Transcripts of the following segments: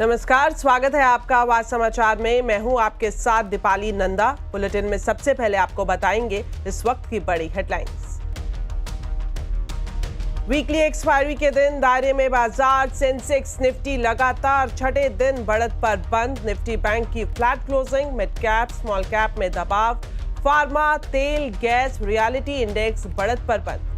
नमस्कार, स्वागत है आपका आवाज समाचार में। मैं हूं आपके साथ दीपाली नंदा। बुलेटिन में सबसे पहले आपको बताएंगे इस वक्त की बड़ी हेडलाइंस। वीकली एक्सपायरी के दिन दायरे में बाजार, सेंसेक्स निफ्टी लगातार छठे दिन बढ़त पर बंद। निफ्टी बैंक की flat closing, mid cap small cap में दबाव। फार्मा, तेल, गैस, रियलिटी इंडेक्स बढ़त पर बंद।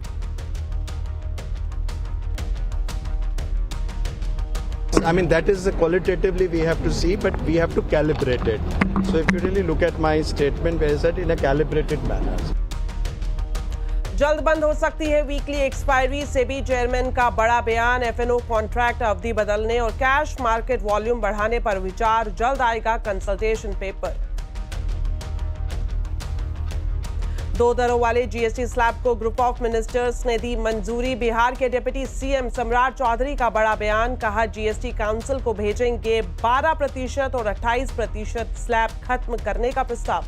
I mean, that is qualitatively we have to see, but we have to calibrate it. So if you really look at my statement, where is that in a calibrated manner. जल्द बंद हो सकती है weekly expiry. SEBI chairman का बड़ा बयान। F&O contract अवधि बदलने और कैश मार्केट वॉल्यूम बढ़ाने पर विचार। जल्द आएगा कंसल्टेशन पेपर। 2 दरों वाले जीएसटी स्लैब को ग्रुप ऑफ मिनिस्टर्स ने दी मंजूरी। बिहार के डिप्टी सीएम सम्राट चौधरी का बड़ा बयान। कहा, जीएसटी काउंसिल को भेजेंगे 12% और 28% स्लैब खत्म करने का प्रस्ताव।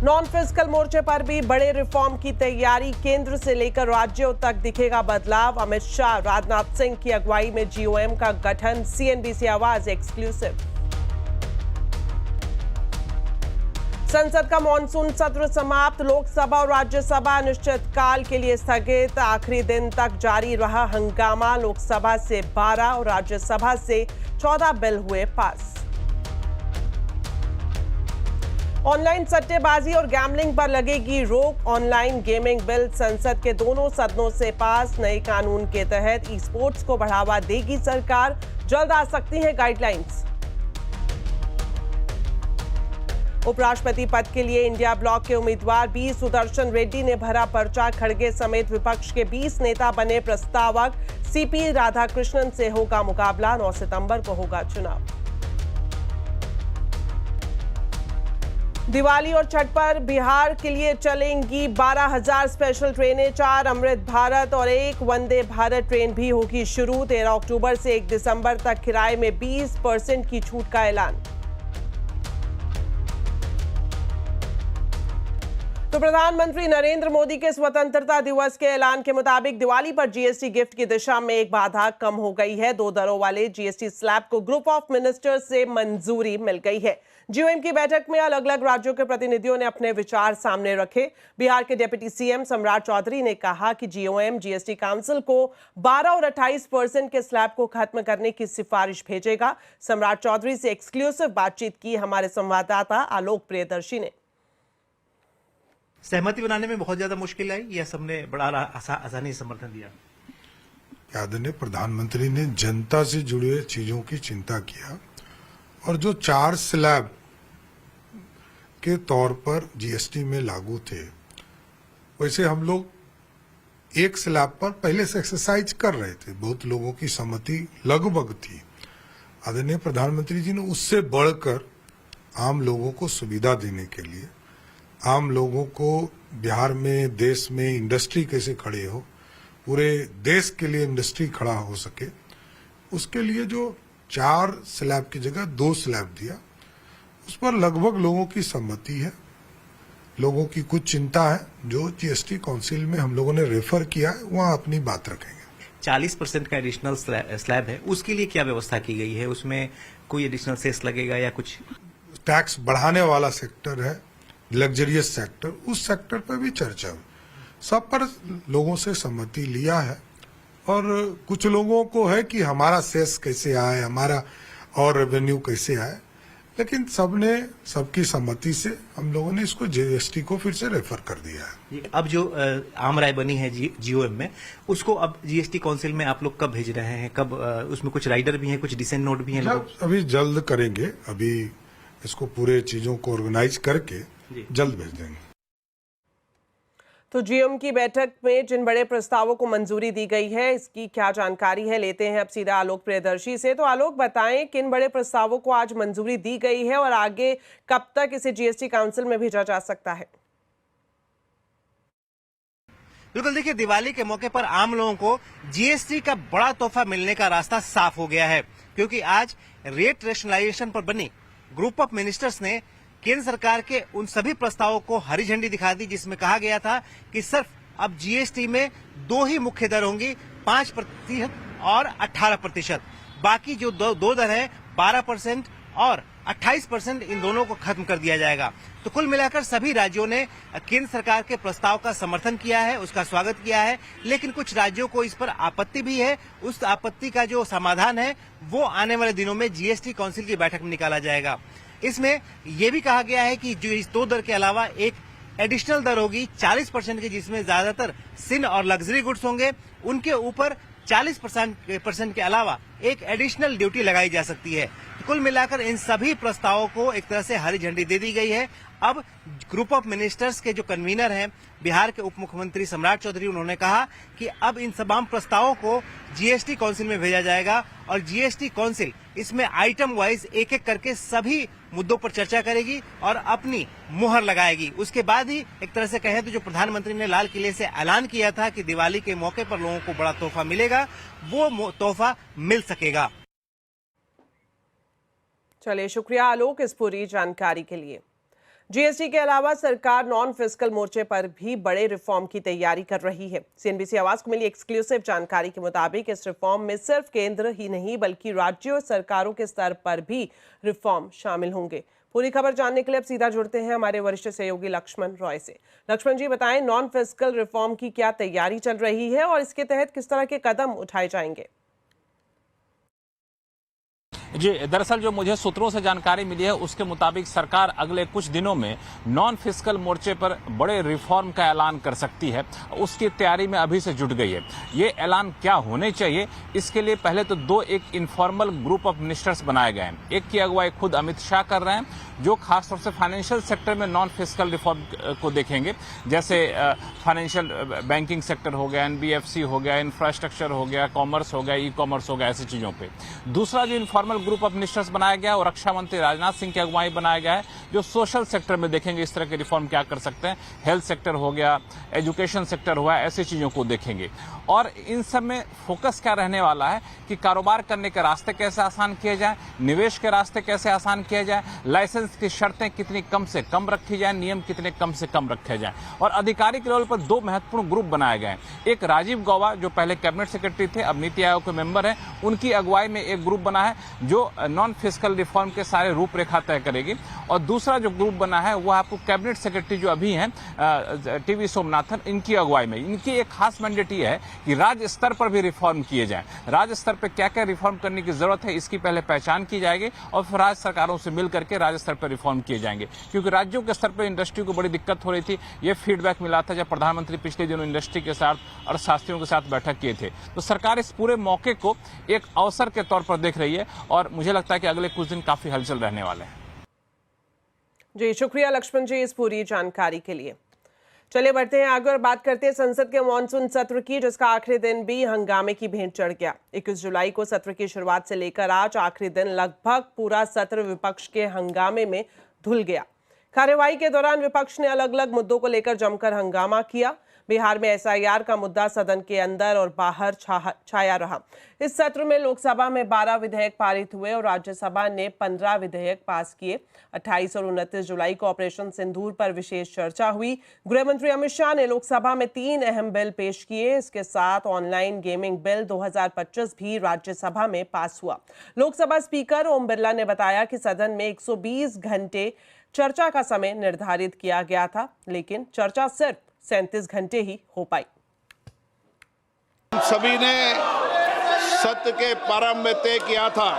नॉन फिस्कल मोर्चे पर भी बड़े रिफॉर्म की तैयारी। केंद्र से लेकर राज्यों तक दिखेगा बदलाव। अमित शाह, राजनाथ सिंह की अगुवाई में जीओएम का गठन। सीएनबीसी आवाज एक्सक्लूसिव। संसद का मॉनसून सत्र समाप्त। लोकसभा और राज्यसभा अनिश्चितकाल के लिए स्थगित। आखिरी दिन तक जारी रहा हंगामा। लोकसभा से 12 और राज्यसभा से 14 बिल हुए पास। ऑनलाइन सट्टेबाजी और गैम्बलिंग पर लगेगी रोक। ऑनलाइन गेमिंग बिल संसद के दोनों सदनों से पास। नए कानून के तहत ई स्पोर्ट्स को बढ़ावा देगी सरकार। जल्द आ सकती हैं गाइडलाइंस। उपराष्ट्रपति पद के लिए इंडिया ब्लॉक के उम्मीदवार बी सुदर्शन रेड्डी ने भरा पर्चा। खड़गे समेत विपक्ष के 20 नेता बने प्रस्तावक। सीपी राधाकृष्णन से होगा मुकाबला। 9 सितंबर को होगा चुनाव। दिवाली और छठ पर बिहार के लिए चलेंगी 12,000 स्पेशल ट्रेनें। 4 अमृत भारत और 1 वंदे भारत ट्रेन भी होगी शुरू। 13 अक्टूबर से 1 दिसंबर तक किराए में 20% की छूट का ऐलान। तो प्रधानमंत्री नरेंद्र मोदी के स्वतंत्रता दिवस के ऐलान के मुताबिक दिवाली पर जीएसटी गिफ्ट की दिशा में एक बाधा कम हो गई है। 2 दरों वाले जीएसटी स्लैब को ग्रुप ऑफ मिनिस्टर्स से मंजूरी मिल गई है। जीओएम की बैठक में अलग अलग राज्यों के प्रतिनिधियों ने अपने विचार सामने रखे। बिहार के डिप्टी सीएम सम्राट चौधरी ने कहा कि जीओएम जीएसटी काउंसिल को 12 और 28% के स्लैब को खत्म करने की सिफारिश भेजेगा। सम्राट चौधरी से एक्सक्लूसिव बातचीत की हमारे संवाददाता आलोक प्रियदर्शी ने। सहमति बनाने में बहुत ज्यादा मुश्किल आई या सबने बड़ा आसानी से समर्थन दिया? आदरणीय प्रधानमंत्री ने जनता से जुड़े चीजों की चिंता किया और जो 4 स्लैब के तौर पर जीएसटी में लागू थे, वैसे हम लोग 1 स्लैब पर पहले से एक्सरसाइज कर रहे थे। बहुत लोगों की सहमति लगभग थी। आदरणीय प्रधानमंत्री जी ने उससे बढ़कर आम लोगों को सुविधा देने के लिए, आम लोगों को बिहार में, देश में इंडस्ट्री कैसे खड़े हो, पूरे देश के लिए इंडस्ट्री खड़ा हो सके, उसके लिए जो 4 स्लैब की जगह 2 स्लैब दिया, उस पर लगभग लोगों की सहमति है। लोगों की कुछ चिंता है जो जीएसटी काउंसिल में हम लोगों ने रेफर किया है, वहां अपनी बात रखेंगे। 40% का एडिशनल स्लैब है, उसके लिए क्या व्यवस्था की गई है? उसमें कोई एडिशनल सेस लगेगा या कुछ? टैक्स बढ़ाने वाला सेक्टर है, लग्जरियस सेक्टर, उस सेक्टर पर भी चर्चा हुई। सब पर लोगों से सहमति लिया है और कुछ लोगों को है कि हमारा सेस कैसे आए, हमारा और रेवेन्यू कैसे आए, लेकिन सबकी सहमति से हम लोगों ने इसको जीएसटी को फिर से रेफर कर दिया है। अब जो आम राय बनी है जीओएम में, उसको अब जीएसटी काउंसिल में आप लोग कब भेज रहे हैं? कब उसमें कुछ राइडर भी हैं, कुछ डिसेंट नोट भी हैं? अभी जल्द करेंगे। अभी इसको पूरे चीजों को ऑर्गेनाइज करके जल्द भेज देंगे। तो जीओएम की बैठक में जिन बड़े प्रस्तावों को मंजूरी दी गई है, इसकी क्या जानकारी है, लेते हैं अब सीधा आलोक प्रियदर्शी से। तो आलोक, बताएं किन बड़े प्रस्तावों को आज मंजूरी दी गई है और आगे कब तक इसे जीएसटी काउंसिल में भेजा जा सकता है? बिल्कुल, देखिए, दिवाली के मौके पर आम लोगों को जीएसटी का बड़ा तोहफा मिलने का रास्ता साफ हो गया है, क्योंकि आज रेट रैशनलाइजेशन पर बनी ग्रुप ऑफ मिनिस्टर्स ने केंद्र सरकार के उन सभी प्रस्तावों को हरी झंडी दिखा दी जिसमें कहा गया था कि सिर्फ अब जीएसटी में 2 ही मुख्य दर होंगी, 5% और 18%। बाकी जो दो दर है 12% और 28% इन दोनों को खत्म कर दिया जाएगा। तो कुल मिलाकर सभी राज्यों ने केंद्र सरकार के प्रस्ताव का समर्थन किया है, उसका स्वागत किया है, लेकिन कुछ राज्यों को इस पर आपत्ति भी है। उस आपत्ति का जो समाधान है वो आने वाले दिनों में जीएसटी काउंसिल की बैठक में निकाला जाएगा। इसमें यह भी कहा गया है कि जो इस दो दर के अलावा एक एडिशनल दर होगी 40% की, जिसमें ज्यादातर सिन और लग्जरी गुड्स होंगे। उनके ऊपर 40% के अलावा एक एडिशनल ड्यूटी लगाई जा सकती है। तो कुल मिलाकर इन सभी प्रस्तावों को एक तरह से हरी झंडी दे दी गई है। अब ग्रुप ऑफ मिनिस्टर्स के जो कन्वीनर हैं बिहार के उप मुख्यमंत्री सम्राट चौधरी, उन्होंने कहा कि अब इन तमाम प्रस्तावों को जीएसटी काउंसिल में भेजा जाएगा और जीएसटी काउंसिल इसमें आइटम वाइज एक एक करके सभी मुद्दों पर चर्चा करेगी और अपनी मुहर लगाएगी। उसके बाद ही एक तरह से कहें तो जो प्रधानमंत्री ने लाल किले से ऐलान किया था कि दिवाली के मौके पर लोगों को बड़ा तोहफा मिलेगा, वो तोहफा मिल सकेगा। चलिए, शुक्रिया आलोक इस पूरी जानकारी के लिए। जीएसटी के अलावा सरकार नॉन फिस्कल मोर्चे पर भी बड़े रिफॉर्म की तैयारी कर रही है। सीएनबीसी आवाज को मिली एक्सक्लूसिव जानकारी के मुताबिक इस रिफॉर्म में सिर्फ केंद्र ही नहीं बल्कि राज्यों और सरकारों के स्तर पर भी रिफॉर्म शामिल होंगे। पूरी खबर जानने के लिए अब सीधा जुड़ते हैं हमारे वरिष्ठ सहयोगी लक्ष्मण रॉय से। लक्ष्मण जी, बताएं नॉन फिस्कल रिफॉर्म की क्या तैयारी चल रही है और इसके तहत किस तरह के कदम उठाए जाएंगे? जी, दरअसल जो मुझे सूत्रों से जानकारी मिली है उसके मुताबिक सरकार अगले कुछ दिनों में नॉन फिस्कल मोर्चे पर बड़े रिफॉर्म का ऐलान कर सकती है। उसकी तैयारी में अभी से जुट गई है। ये ऐलान क्या होने चाहिए, इसके लिए पहले तो एक इनफॉर्मल ग्रुप ऑफ मिनिस्टर्स बनाए गए हैं। एक की अगुवाई खुद अमित शाह कर रहे हैं, जो खासतौर से फाइनेंशियल सेक्टर में नॉन फिस्कल रिफॉर्म को देखेंगे, जैसे फाइनेंशियल बैंकिंग सेक्टर हो गया, एनबीएफसी हो गया, इंफ्रास्ट्रक्चर हो गया, कॉमर्स हो गया, ई कॉमर्स हो गया, ऐसी चीजों पे। दूसरा जो इनफॉर्मल ग्रुप ऑफ मिनिस्टर्स बनाया गया और रक्षा मंत्री राजनाथ सिंह की अगुवाई बनाया गया है, जो सोशल सेक्टर में देखेंगे इस तरह के रिफॉर्म क्या कर सकते हैं। हेल्थ सेक्टर हो गया, एजुकेशन सेक्टर हुआ, ऐसी चीजों को देखेंगे। और इन सब में फोकस क्या रहने वाला है कि कारोबार करने के रास्ते कैसे आसान किए जाए, निवेश के रास्ते कैसे आसान किए जाए, लाइसेंस की शर्तें कितनी कम से कम रखी जाए, नियम कितने कम से कम रखे जाए। और आधिकारिक लेवल पर दो महत्वपूर्ण ग्रुप बनाए गए हैं। एक राजीव गौबा जो पहले कैबिनेट सेक्रेटरी थे, अब नीति आयोग के मेंबर हैं, उनकी अगुवाई में एक ग्रुप बना है जो नॉन फिस्कल रिफॉर्म के सारे रूपरेखा तय करेगी। और दूसरा जो ग्रुप बना है वह आपको कैबिनेट सेक्रेटरी जो अभी हैं टीवी सोमनाथन, इनकी अगुवाई में। इनकी एक खास मैंडेट ये है कि राज्य स्तर पर भी रिफॉर्म किए जाएं। राज्य स्तर पर क्या क्या रिफॉर्म करने की जरूरत है इसकी पहले पहचान की जाएगी और फिर राज्य सरकारों से मिल करके राज्य स्तर पर रिफॉर्म किए जाएंगे। क्योंकि राज्योों के स्तर पर इंडस्ट्री को बड़ी दिक्कत हो रही थी। ये फीडबैक मिला था जब प्रधानमंत्री पिछले दिनों इंडस्ट्री के साथ और शास्त्रियों के साथ बैठक किए थे। तो सरकार इस पूरे मौके को एक अवसर के तौर पर देख रही है और मुझे लगता है कि अगले कुछ दिन काफी हलचल रहने वाले हैं। जी, शुक्रिया लक्ष्मण जी इस पूरी जानकारी के लिए। चलिए बढ़ते हैं आगे और बात करते हैं संसद के मॉनसून सत्र की, जिसका आखिरी दिन भी हंगामे की भेंट चढ़ गया। 21 जुलाई को सत्र की शुरुआत से लेकर आज आखिरी दिन लगभग पूरा सत्र विपक्ष के हंगामे में धुल गया। कार्यवाही के दौरान विपक्ष ने अलग अलग मुद्दों को लेकर जमकर हंगामा किया। बिहार में एसआईआर का मुद्दा सदन के अंदर और बाहर छाया रहा। इस सत्र में लोकसभा में 12 विधेयक पारित हुए और राज्यसभा ने 15 विधेयक पास किए। 28 और 29 जुलाई को ऑपरेशन सिंदूर पर विशेष चर्चा हुई। गृह मंत्री अमित शाह ने लोकसभा में 3 अहम बिल पेश किए। इसके साथ ऑनलाइन गेमिंग बिल 2025 भी राज्यसभा में पास हुआ। लोकसभा स्पीकर ओम बिरला ने बताया कि सदन में 120 घंटे चर्चा का समय निर्धारित किया गया था, लेकिन चर्चा सिर्फ 37 घंटे ही हो पाई। सभी ने सत्र के प्रारंभ में तय किया था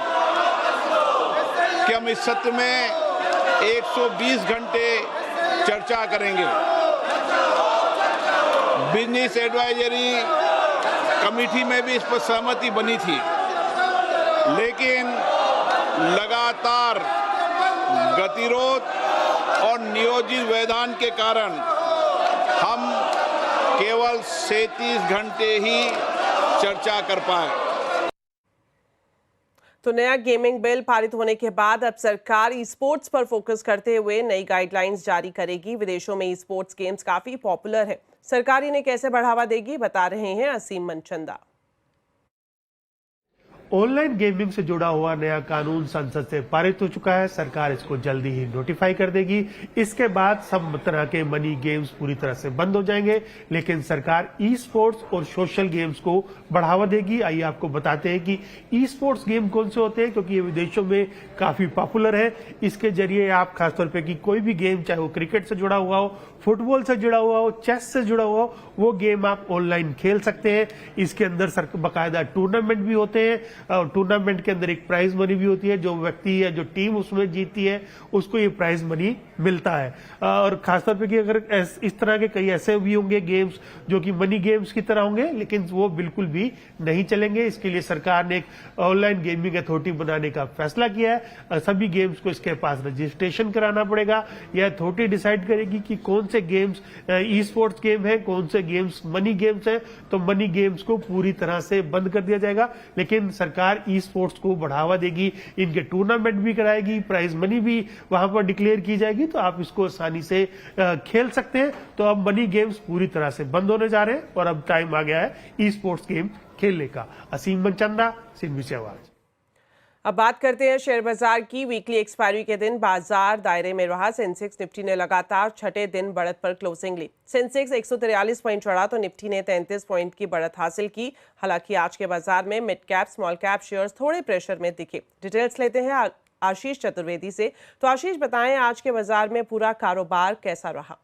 कि हम इस सत्र में 120 घंटे चर्चा करेंगे। बिजनेस एडवाइजरी कमेटी में भी इस पर सहमति बनी थी, लेकिन लगातार गतिरोध और नियोजित व्यवधान के कारण हम केवल 37 घंटे ही चर्चा कर पाए। तो नया गेमिंग बिल पारित होने के बाद अब सरकार ई स्पोर्ट्स पर फोकस करते हुए नई गाइडलाइंस जारी करेगी। विदेशों में ई स्पोर्ट्स गेम्स काफी पॉपुलर है। सरकार इन्हें कैसे बढ़ावा देगी, बता रहे हैं असीम मनचंदा। ऑनलाइन गेमिंग से जुड़ा हुआ नया कानून संसद से पारित हो चुका है। सरकार इसको जल्दी ही नोटिफाई कर देगी। इसके बाद सब तरह के मनी गेम्स पूरी तरह से बंद हो जाएंगे, लेकिन सरकार ई स्पोर्ट्स और सोशल गेम्स को बढ़ावा देगी। आइए आपको बताते हैं कि ई स्पोर्ट्स गेम कौन से होते हैं, क्योंकि ये विदेशों में काफी पॉपुलर है। इसके जरिए आप खासतौर पे कि कोई भी गेम, चाहे वो क्रिकेट से जुड़ा हुआ हो, फुटबॉल से जुड़ा हुआ हो, चेस से जुड़ा हुआ हो, वो गेम आप ऑनलाइन खेल सकते हैं। इसके अंदर बाकायदा टूर्नामेंट भी होते हैं और टूर्नामेंट के अंदर एक प्राइज मनी भी होती है। जो व्यक्ति या जो टीम उसमें जीतती है उसको ये प्राइज मनी मिलता है। और खासतौर पे कि अगर इस तरह के कई ऐसे भी होंगे गेम्स जो कि मनी गेम्स की तरह होंगे, लेकिन वो बिल्कुल भी नहीं चलेंगे। इसके लिए सरकार ने एक ऑनलाइन गेमिंग अथॉरिटी बनाने का फैसला किया है। सभी गेम्स को इसके पास रजिस्ट्रेशन कराना पड़ेगा। यह अथॉरिटी डिसाइड करेगी कि कौन से गेम्स ई स्पोर्ट्स गेम है, कौन से गेम्स मनी गेम्स है। तो मनी गेम्स को पूरी तरह से बंद कर दिया जाएगा, लेकिन सरकार ई स्पोर्ट्स को बढ़ावा देगी। इनके टूर्नामेंट भी कराएगी, प्राइज मनी भी वहां पर डिक्लेयर की जाएगी, तो आप इसको आसानी से खेल सकते हैं। तो अब मनी गेम्स पूरी तरह से बंद होने जा रहे हैं और अब टाइम आ गया है ई स्पोर्ट्स गेम खेलने का। असीम मनचंदा, सिंधु से आवाज। अब बात करते हैं शेयर बाजार की। वीकली एक्सपायरी के दिन बाजार दायरे में रहा। सेंसेक्स निफ्टी ने लगातार छठे दिन बढ़त पर क्लोजिंग ली। सेंसेक्स 143 पॉइंट चढ़ा तो निफ्टी ने 33 पॉइंट की बढ़त हासिल की। हालांकि आज के बाजार में mid cap small cap shares थोड़े प्रेशर में दिखे। डिटेल्स लेते हैं आशीष चतुर्वेदी से। तो आशीष, बताएं आज के बाजार में पूरा कारोबार कैसा रहा?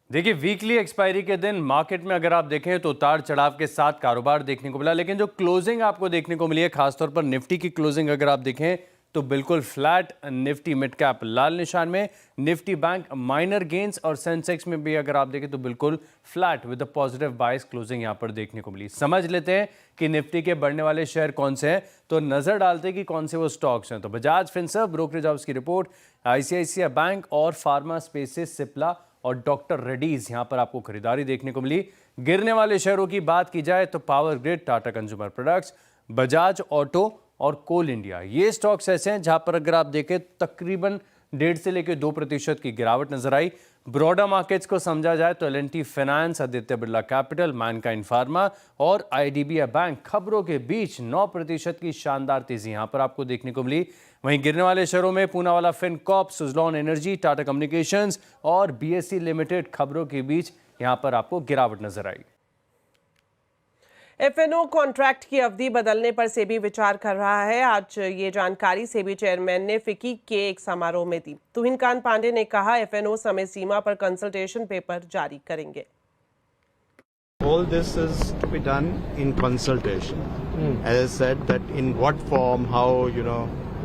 देखिए, वीकली एक्सपायरी के दिन मार्केट में अगर आप देखें तो उतार चढ़ाव के साथ कारोबार देखने को मिला, लेकिन जो क्लोजिंग आपको देखने को मिली है, खासतौर पर निफ्टी की क्लोजिंग अगर आप देखें तो बिल्कुल फ्लैट। निफ्टी मिड कैप लाल निशान में, निफ्टी बैंक माइनर गेन्स और सेंसेक्स में भी अगर आप देखें तो बिल्कुल फ्लैट विद अ पॉजिटिव बाइस क्लोजिंग यहां पर देखने को मिली। समझ लेते हैं कि निफ्टी के बढ़ने वाले शेयर कौन से हैं, तो नजर डालते हैं कि कौन से वो स्टॉक्स हैं। तो बजाज फिनसर्व ब्रोकरेज हाउस की रिपोर्ट, आईसीआईसीआई बैंक और फार्मा स्पेसेस, सिप्ला और डॉक्टर रेड्डीज यहां पर आपको खरीदारी देखने को मिली। गिरने वाले शेयरों की बात की जाए तो power grid, Tata consumer products, Bajaj auto और कोल इंडिया, ये स्टॉक्स ऐसे हैं जहां पर अगर आप देखें तकरीबन 1.5 से लेकर 2% की गिरावट नजर आई। ब्रॉडर मार्केट्स को समझा जाए तो L&T finance, Aditya Birla capital, Mankind pharma और आईडीबीआई बैंक खबरों के बीच 9% की शानदार तेजी यहां पर आपको देखने को मिली। वहीं गिरने वाले शेयरों में Poonawalla Fincorp, Suzlon energy, Tata communications और बीएसई लिमिटेड खबरों के बीच यहां पर आपको गिरावट नजर आई। एफएनओ कॉन्ट्रैक्ट की अवधि बदलने पर सेबी विचार कर रहा है। आज ये जानकारी सेबी चेयरमैन ने फिक्की के एक समारोह में दी। तुहिनकांत पांडे ने कहा एफएनओ समय सीमा पर कंसल्टेशन पेपर जारी करेंगे। All this is to be done in consultation. As I said, that in what form, how,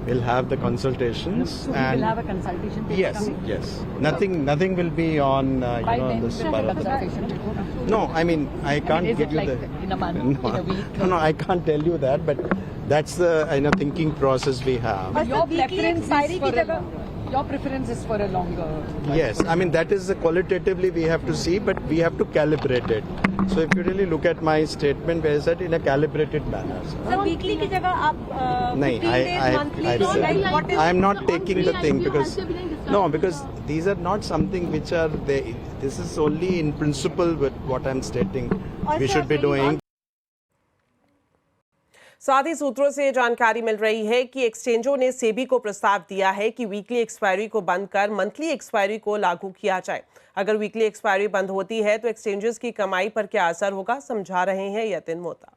we'll have the consultations. So we will have a consultation paper Yes, coming? yes. Nothing will be on, By then, this. the consultation paper? No, I mean, I can't Is give it you like the... in a month, in a week? No, I can't tell you that, but that's the thinking process we have. Your preference is for a longer. Yes, I mean, that is qualitatively we have to see, but we have to calibrate it. So if you really look at my statement, where I said in a calibrated manner. So weekly की जगह आप नहीं, 15 days, monthly, what is I am not taking the thing because because these are not something which are there. This is only in principle with what I am stating we should be doing. साथ ही सूत्रों से जानकारी मिल रही है कि एक्सचेंजों ने सेबी को प्रस्ताव दिया है कि वीकली एक्सपायरी को बंद कर मंथली एक्सपायरी को लागू किया जाए। अगर वीकली एक्सपायरी बंद होती है तो एक्सचेंजेस की कमाई पर क्या असर होगा, समझा रहे हैं यतिन मोहता।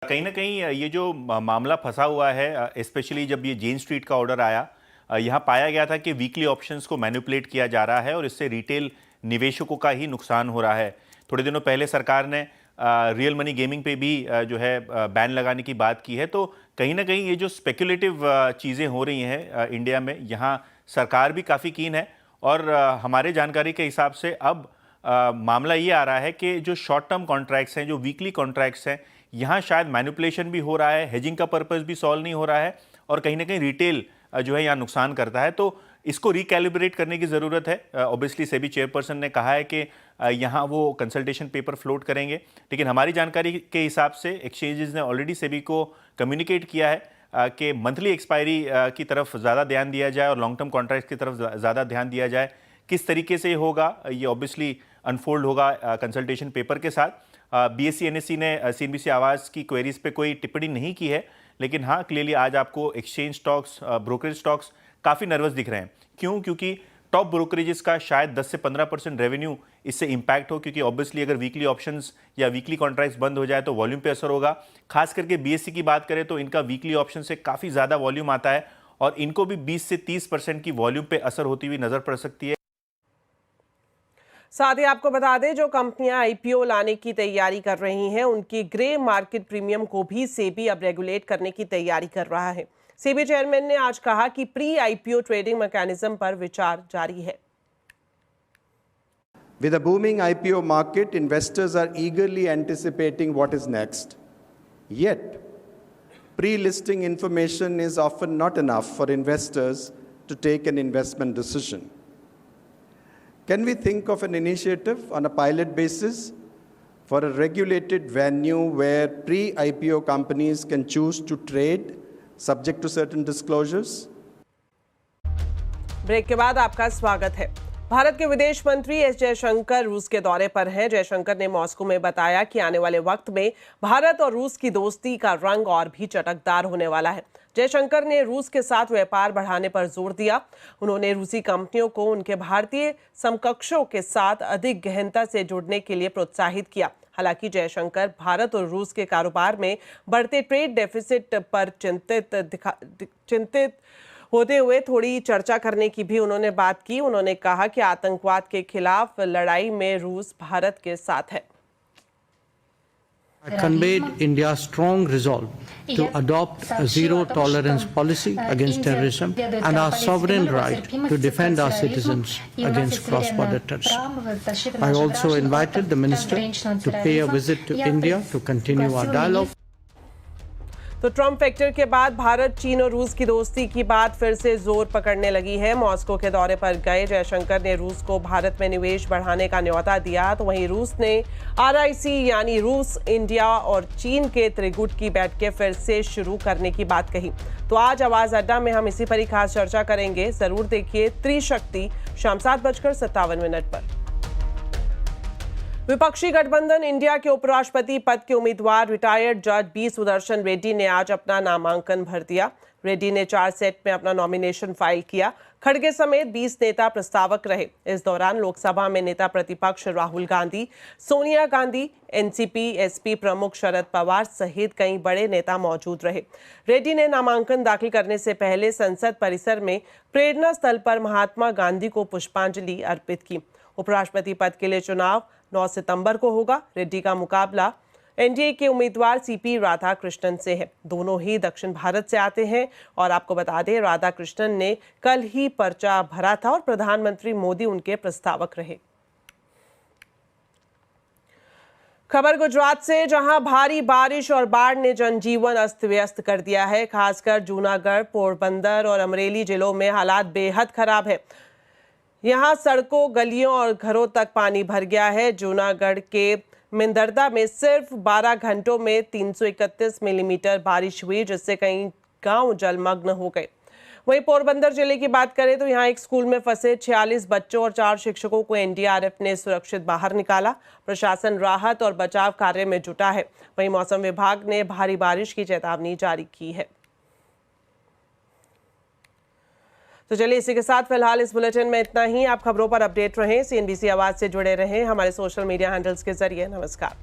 कहीं ना कहीं ये जो मामला फंसा हुआ है, स्पेशली जब ये जेन स्ट्रीट का ऑर्डर आया, यहाँ पाया गया था कि वीकली ऑप्शंस को मैनिपुलेट किया जा रहा है और इससे रिटेल निवेशकों का ही नुकसान हो रहा है। थोड़े दिनों पहले सरकार ने रियल मनी गेमिंग पे भी जो है बैन लगाने की बात की है। तो कहीं ना कहीं ये जो स्पेकुलेटिव चीज़ें हो रही हैं इंडिया में, यहाँ सरकार भी काफ़ी कीन है। और हमारे जानकारी के हिसाब से अब मामला ये आ रहा है कि जो शॉर्ट टर्म कॉन्ट्रैक्ट्स हैं, जो वीकली कॉन्ट्रैक्ट्स हैं, यहाँ शायद मैनिपुलेशन भी हो रहा है, हेजिंग का पर्पस भी सॉल्व नहीं हो रहा है और कहीं ना कहीं रिटेल जो है यहाँ नुकसान करता है। तो इसको रिकैलिब्रेट करने की ज़रूरत है। ऑब्वियसली सेबी चेयरपर्सन ने कहा है कि यहाँ वो कंसल्टेशन पेपर फ्लोट करेंगे, लेकिन हमारी जानकारी के हिसाब से एक्सचेंजेस ने ऑलरेडी सेबी को कम्युनिकेट किया है कि मंथली एक्सपायरी की तरफ ज़्यादा ध्यान दिया जाए और लॉन्ग टर्म कॉन्ट्रैक्ट की तरफ ज़्यादा ध्यान दिया जाए। किस तरीके से होगा ये ऑब्वियसली अनफोल्ड होगा कंसल्टेशन पेपर के साथ। BSE NSE ने CNBC आवाज़ की क्वेरीज पे कोई टिप्पणी नहीं की है, लेकिन हाँ क्लियरली आज आपको एक्सचेंज स्टॉक्स, ब्रोकरेज स्टॉक्स काफ़ी नर्वस दिख रहे हैं। क्यों? क्योंकि टॉप ब्रोकरेजेस का शायद 10 से 15% रेवेन्यू इससे इंपैक्ट हो, क्योंकि ऑब्वियसली अगर वीकली ऑप्शंस या वीकली कॉन्ट्रैक्ट्स बंद हो जाए तो वॉल्यूम पे असर होगा। खास करके BSE की बात करें तो इनका वीकली ऑप्शन से काफ़ी ज़्यादा वॉल्यूम आता है और इनको भी 20 से 30% की वॉल्यूम पे असर होती हुई नजर पड़ सकती है। साथ ही आपको बता दें, जो कंपनियां IPO लाने की तैयारी कर रही हैं उनकी ग्रे मार्केट प्रीमियम को भी सेबी अब रेगुलेट करने की तैयारी कर रहा है। सेबी चेयरमैन ने आज कहा कि प्री IPO ट्रेडिंग मैकेनिज्म पर विचार जारी है। With a booming IPO market, investors are eagerly anticipating what is next. Yet, pre-listing information is often not enough for investors to take an investment decision. Can we think of an initiative on a pilot basis for a regulated venue where pre-IPO companies can choose to trade subject to certain disclosures? Break के बाद आपका स्वागत है। भारत के विदेश मंत्री S Jaishankar रूस के दौरे पर हैं। जयशंकर ने मॉस्को में बताया कि आने वाले वक्त में भारत और रूस की दोस्ती का रंग और भी चटकदार होने वाला है। जयशंकर ने रूस के साथ व्यापार बढ़ाने पर जोर दिया। उन्होंने रूसी कंपनियों को उनके भारतीय समकक्षों के साथ अधिक गहनता से जुड़ने के लिए प्रोत्साहित किया। हालांकि जयशंकर भारत और रूस के कारोबार में बढ़ते ट्रेड डेफिसिट पर चिंतित होते हुए थोड़ी चर्चा करने की भी उन्होंने बात की। उन्होंने कहा कि आतंकवाद के खिलाफ लड़ाई में रूस भारत के साथ है। I conveyed India's strong resolve to adopt a zero-tolerance policy against terrorism and our sovereign right to defend our citizens against cross-border terrorism. I also invited the minister to pay a visit to India to continue our dialogue. तो Trump factor के बाद भारत, चीन और रूस की दोस्ती की बात फिर से जोर पकड़ने लगी है। मॉस्को के दौरे पर गए जयशंकर ने रूस को भारत में निवेश बढ़ाने का न्योता दिया, तो वहीं रूस ने RIC यानी रूस, इंडिया और चीन के त्रिगुट की बैठकें फिर से शुरू करने की बात कही। तो आज आवाज अड्डा में हम इसी पर ही खास चर्चा करेंगे। जरूर देखिए त्रिशक्ति शाम 7:57 पर। विपक्षी गठबंधन इंडिया के उपराष्ट्रपति पद के उम्मीदवार रिटायर्ड जज बी सुदर्शन रेड्डी ने आज अपना नामांकन भर दिया। रेड्डी ने 4 सेट में अपना नॉमिनेशन फाइल किया। खड़गे समेत 20 नेता प्रस्तावक रहे। इस दौरान लोकसभा में नेता प्रतिपक्ष राहुल गांधी, सोनिया गांधी, NCP, SP प्रमुख शरद पवार सहित कई बड़े नेता मौजूद रहे। रेड्डी ने नामांकन दाखिल करने से पहले संसद परिसर में प्रेरणा स्थल पर महात्मा गांधी को पुष्पांजलि अर्पित की। उपराष्ट्रपति पद के लिए चुनाव 9 सितंबर को होगा। रेड्डी का मुकाबला NDA के उम्मीदवार CP राधाकृष्णन से है। दोनों ही दक्षिण भारत से आते हैं और आपको बता दें राधाकृष्णन ने कल ही पर्चा भरा था और प्रधानमंत्री मोदी उनके प्रस्तावक रहे। खबर गुजरात से, जहां भारी बारिश और बाढ़ ने जनजीवन अस्त व्यस्त कर दिया है। खासकर जूनागढ़, पोरबंदर और अमरेली जिलों में हालात बेहद खराब है। यहाँ सड़कों, गलियों और घरों तक पानी भर गया है। जूनागढ़ के मिंदरदा में सिर्फ 12 घंटों में 331 मिलीमीटर बारिश हुई, जिससे कई गांव जलमग्न हो गए। वहीं पोरबंदर जिले की बात करें तो यहाँ एक स्कूल में फंसे 46 बच्चों और 4 शिक्षकों को NDRF ने सुरक्षित बाहर निकाला। प्रशासन राहत और बचाव कार्य में जुटा है। वहीं मौसम विभाग ने भारी बारिश की चेतावनी जारी की है। तो चलिए इसी के साथ फिलहाल इस बुलेटिन में इतना ही। आप खबरों पर अपडेट रहें, CNBC आवाज से जुड़े रहें हमारे सोशल मीडिया हैंडल्स के जरिए। नमस्कार।